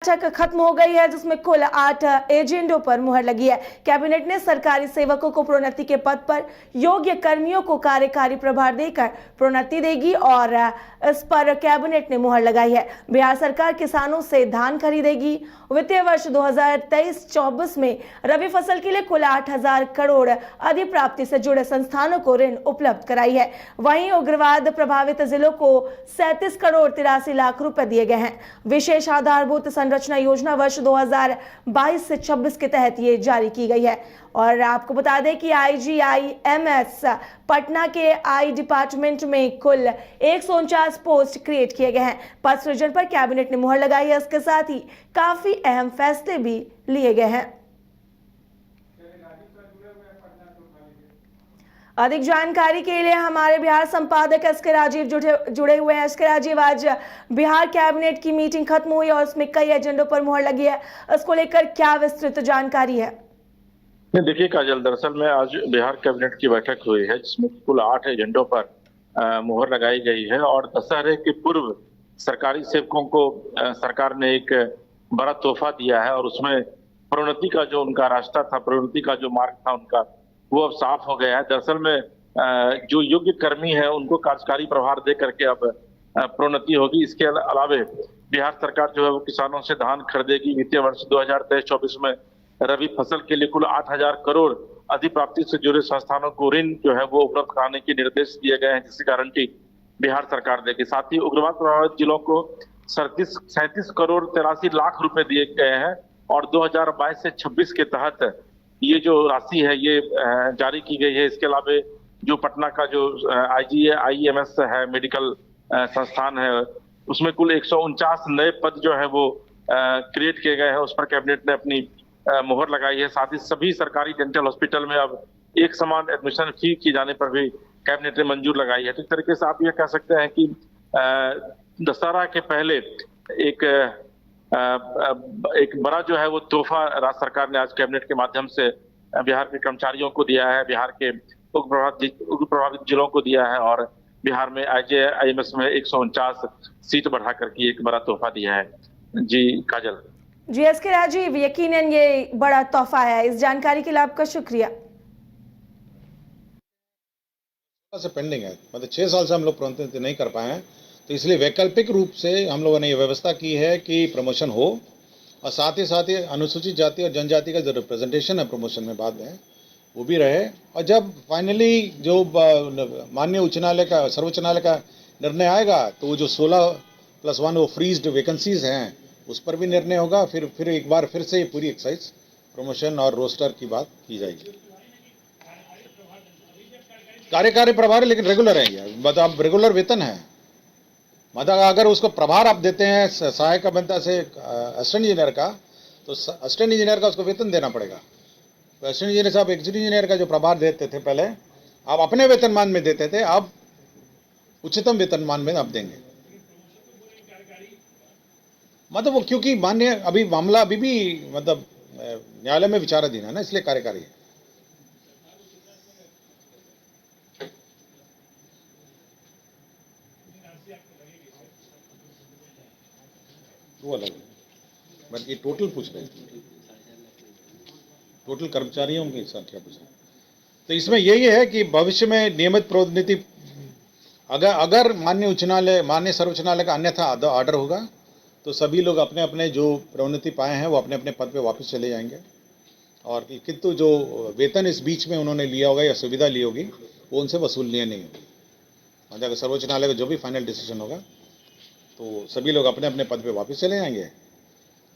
बैठक खत्म हो गई है, जिसमें कुल 8 एजेंडों पर मुहर लगी है। कैबिनेट ने सरकारी सेवकों को प्रोन्नति के पद पर योग्य कर्मियों को कार्यकारी प्रभार देकर प्रोन्नति देगी और इस पर कैबिनेट ने मुहर लगाई है। बिहार सरकार किसानों से धान खरीदेगी। वित्तीय वर्ष 2023-24 में रबी फसल के लिए कुल 8,000 करोड़ अधिप्राप्ति से जुड़े संस्थानों को ऋण उपलब्ध कराई है। वहीं उग्रवाद प्रभावित जिलों को 37 करोड़ 83 लाख रुपए दिए गए हैं। विशेष आधारभूत संरचना योजना वर्ष 2022 से 26 के तहत ये जारी की गई है। और आपको बता दें कि IGIMS पटना के आई डिपार्टमेंट में कुल 149 पोस्ट क्रिएट किए गए हैं। पद सृजन पर कैबिनेट ने मुहर लगाई है। इसके साथ ही काफी अहम फैसले भी लिए गए हैं। अधिक जानकारी के लिए हमारे बिहार संपादक SK राजीव जुड़े हुए हैं। SK राजीव, आज बिहार कैबिनेट की मीटिंग खत्म हुई और उसमें कई एजेंडों पर मुहर लगी है। इसको लेकर क्या विस्तृत जानकारी है? देखिए काजल, दरअसल में आज बिहार कैबिनेट की बैठक हुई है, जिसमें कुल 8 एजेंडों पर मुहर लगाई गई है। और दशहरे के पूर्व सरकारी सेवकों को सरकार ने एक बड़ा तोहफा दिया है और उसमें प्रोन्नति का जो उनका रास्ता था, प्रोन्नति का जो मार्ग था उनका, वो अब साफ हो गया है। दरअसल में जो योग्य कर्मी है उनको कार्यकारी प्रभार दे करके अब प्रोन्नति होगी। इसके अलावे बिहार सरकार जो है वो किसानों से धान खरीदेगी। वित्तीय वर्ष 2023-24 में रबी फसल के लिए कुल 8,000 करोड़ अधिप्राप्ति से जुड़े संस्थानों को ऋण जो है वो उपलब्ध कराने के निर्देश दिए गए हैं, जिसकी गारंटी बिहार सरकार देगी। साथ ही उग्रवाद प्रभावित जिलों को 37 करोड़ 83 लाख रुपए दिए गए हैं और 2022 से 26 के तहत ये जो राशि है ये जारी की गई है। इसके अलावा जो पटना का जो IGIMS है, मेडिकल संस्थान है, उसमें कुल 149 नए पद जो है वो क्रिएट किए गए हैं। उस पर कैबिनेट ने अपनी मुहर लगाई है। साथ ही सभी सरकारी डेंटल हॉस्पिटल में अब एक समान एडमिशन फी की जाने पर भी कैबिनेट ने मंजूर लगाई है। तो इस तरीके से आप ये कह सकते हैं कि दशहरा के पहले एक बड़ा जो है वो तोहफा राज्य सरकार ने आज कैबिनेट के माध्यम से बिहार के कर्मचारियों को दिया है, बिहार के उग्र प्रभावित जिलों को दिया है और बिहार में IGIMS में 149 सीट बढ़ा करके एक बड़ा तोहफा दिया है। जी काजल। जी SK राजीव, यकीनन ये बड़ा तोहफा है। इस जानकारी के लिए आपका शुक्रिया। से पेंडिंग है, मतलब 6 साल से हम लोग प्रोन्नति नहीं कर पाए हैं, तो इसलिए वैकल्पिक रूप से हम लोगों ने ये व्यवस्था की है कि प्रमोशन हो और साथ ही अनुसूचित जाति और जनजाति का जो रिप्रेजेंटेशन है प्रमोशन में बाद में वो भी रहे। और जब फाइनली जो माननीय उच्च न्यायालय का, सर्वोच्च न्यायालय का निर्णय आएगा तो वो जो 16+1 वो फ्रीज्ड वैकेंसीज हैं उस पर भी निर्णय होगा। फिर एक बार फिर से ये पूरी एक्सरसाइज प्रमोशन और रोस्टर की बात की जाएगी। कार्यकारी प्रभार लेकिन रेगुलर है ये, मतलब अब रेगुलर वेतन है। मतलब अगर उसको प्रभार आप देते हैं सहायक अभियंता से असिस्टेंट इंजीनियर का, तो असिस्टेंट इंजीनियर का उसको वेतन देना पड़ेगा। तो असिस्टेंट इंजीनियर साहब एग्जीक्यूटिव इंजीनियर का जो प्रभार देते थे पहले, आप अपने वेतनमान में देते थे, अब उच्चतम वेतनमान में आप देंगे। मतलब वो क्योंकि मान्य अभी मामला अभी भी मतलब न्यायालय में विचाराधीन है ना, इसलिए कार्यकारी है। वो अलग है, बट ये टोटल पूछ रहे हैं, टोटल कर्मचारियों के साथ क्या पूछ रहे हैं। तो इसमें यही है कि भविष्य में नियमित प्रोन्नति अगर माननीय उच्च न्यायालय, माननीय सर्वोच्च न्यायालय का अन्यथा ऑर्डर होगा तो सभी लोग अपने अपने जो प्रोन्नति पाए हैं वो अपने अपने पद पे वापस चले जाएंगे। और किंतु जो वेतन इस बीच में उन्होंने लिया होगा या सुविधा ली होगी वो उनसे वसूलनीय नहीं होगी। और अगर सर्वोच्च न्यायालय का जो भी फाइनल डिसीजन होगा तो सभी लोग अपने अपने पद पे वापस चले जाएंगे,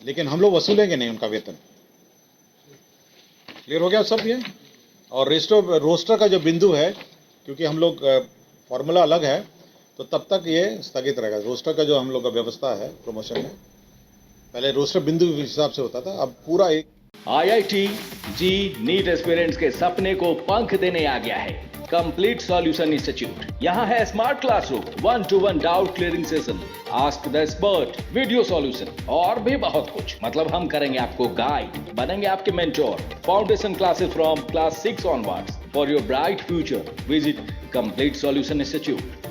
लेकिन हम लोग वसूलेंगे नहीं उनका वेतन। क्लियर हो गया सब ये? और रोस्टर का जो बिंदु है, क्योंकि हम लोग फॉर्मूला अलग है तो तब तक ये स्थगित रहेगा। रोस्टर का जो हम लोग का व्यवस्था है प्रमोशन में, पहले रोस्टर बिंदु के हिसाब से होता था, अब पूरा एक IIT जी नीट एस्पिरेंट्स के सपने को पंख देने आ गया है कंप्लीट सॉल्यूशन इंस्टीट्यूट। यहाँ है smart classroom, 1-to-1 doubt clearing session, ask the expert, video solution और भी बहुत कुछ। मतलब हम करेंगे आपको गाइड, बनेंगे आपके mentor. Foundation classes from class 6 onwards for your bright future. Visit complete solution institute.